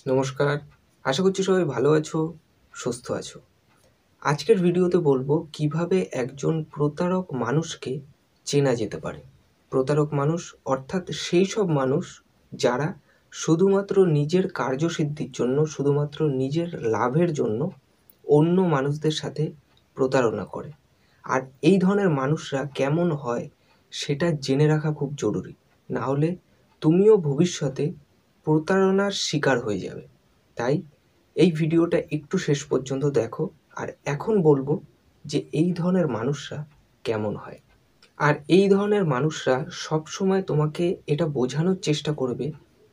নমস্কার। আশা করছি সবাই ভালো আছো, সুস্থ আছো। আজকের ভিডিওতে বলবো কিভাবে একজন প্রতারক মানুষকে চেনা যেতে পারে। প্রতারক মানুষ অর্থাৎ সেই সব মানুষ যারা শুধুমাত্র নিজের কার্যসিদ্ধির জন্য, শুধুমাত্র নিজের লাভের জন্য অন্য মানুষদের সাথে প্রতারণা করে। আর এই ধরনের মানুষরা কেমন হয় সেটা জেনে রাখা খুব জরুরি। না হলে তুমিও ভবিষ্যতে প্রতারণার শিকার হয়ে যাবে। তাই এই ভিডিওটা একটু শেষ পর্যন্ত দেখো। আর এখন বলবো যে এই ধরনের মানুষরা কেমন হয়। আর এই ধরনের মানুষরা সবসময় তোমাকে এটা বোঝানোর চেষ্টা করবে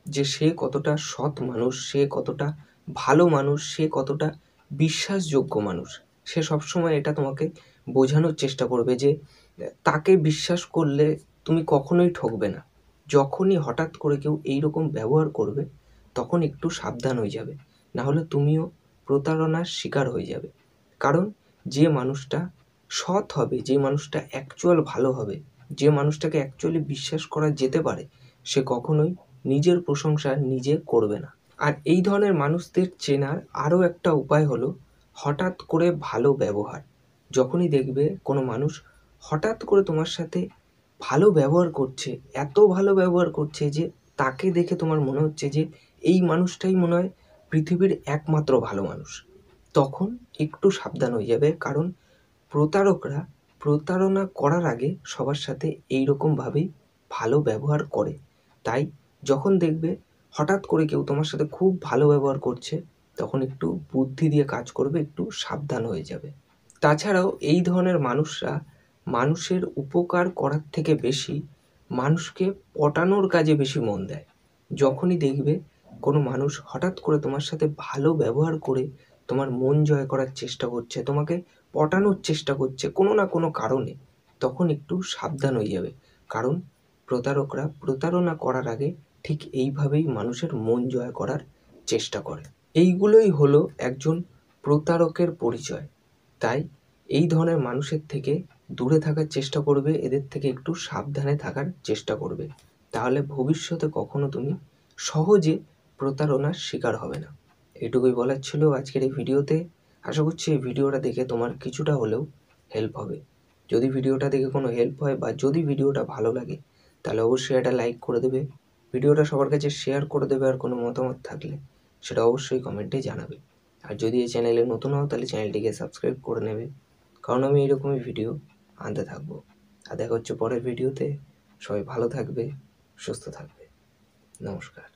যে সে কতটা সৎ মানুষ, সে কতটা ভালো মানুষ, সে কতটা বিশ্বাসযোগ্য মানুষ। সে সবসময় এটা তোমাকে বোঝানোর চেষ্টা করবে যে তাকে বিশ্বাস করলে তুমি কখনোই ঠকবে না। যখনই হঠাৎ করে কেউ এইরকম ব্যবহার করবে তখন একটু সাবধান হয়ে যাবে, না হলে তুমিও প্রতারণার শিকার হয়ে যাবে। কারণ যে মানুষটা সৎ হবে, যে মানুষটা অ্যাকচুয়াল ভালো হবে, যে মানুষটাকে অ্যাকচুয়ালি বিশ্বাস করা যেতে পারে, সে কখনোই নিজের প্রশংসা নিজে করবে না। আর এই ধরনের মানুষদের চেনার আরও একটা উপায় হলো হঠাৎ করে ভালো ব্যবহার। যখনই দেখবে কোনো মানুষ হঠাৎ করে তোমার সাথে ভালো ব্যবহার করছে, এত ভালো ব্যবহার করছে যে তাকে দেখে তোমার মনে হচ্ছে যে এই মানুষটাই মনে হয় পৃথিবীর একমাত্র ভালো মানুষ, তখন একটু সাবধান হয়ে যাবে। কারণ প্রতারকরা প্রতারণা করার আগে সবার সাথে এইরকমভাবেই ভালো ব্যবহার করে। তাই যখন দেখবে হঠাৎ করে কেউ তোমার সাথে খুব ভালো ব্যবহার করছে, তখন একটু বুদ্ধি দিয়ে কাজ করবে, একটু সাবধান হয়ে যাবে। তাছাড়াও এই ধরনের মানুষরা মানুষের উপকার করার থেকে বেশি মানুষকে পটানোর কাজে বেশি মন দেয়। যখনই দেখবে কোনো মানুষ হঠাৎ করে তোমার সাথে ভালো ব্যবহার করে তোমার মন জয় করার চেষ্টা করছে, তোমাকে পটানোর চেষ্টা করছে কোনো না কোনো কারণে, তখন একটু সাবধান হয়ে যাবে। কারণ প্রতারকরা প্রতারণা করার আগে ঠিক এইভাবেই মানুষের মন জয় করার চেষ্টা করে। এইগুলোই হলো একজন প্রতারকের পরিচয়। তাই এই ধরনের মানুষের থেকে দূরে থাকার চেষ্টা করবে, এদের থেকে একটু সাবধানে থাকার চেষ্টা করবে। তাহলে ভবিষ্যতে কখনো তুমি সহজে প্রতারণার শিকার হবে না। এটুকুই বলার ছিল আজকের এই ভিডিওতে। আশা করছি এই ভিডিওটা দেখে তোমার কিছুটা হলেও হেল্প হবে। যদি ভিডিওটা দেখে কোনো হেল্প হয় বা যদি ভিডিওটা ভালো লাগে তাহলে অবশ্যই একটা লাইক করে দেবে, ভিডিওটা সবার কাছে শেয়ার করে দেবে। আর কোনো মতামত থাকলে সেটা অবশ্যই কমেন্টে জানাবে। আর যদি এই চ্যানেলে নতুন হও তাহলে চ্যানেলটিকে সাবস্ক্রাইব করে নেবে, কারণ আমি এরকমই ভিডিও আনতে থাকবো। আর দেখা হচ্ছে পরের ভিডিওতে। সবাই ভালো থাকবে, সুস্থ থাকবে। নমস্কার।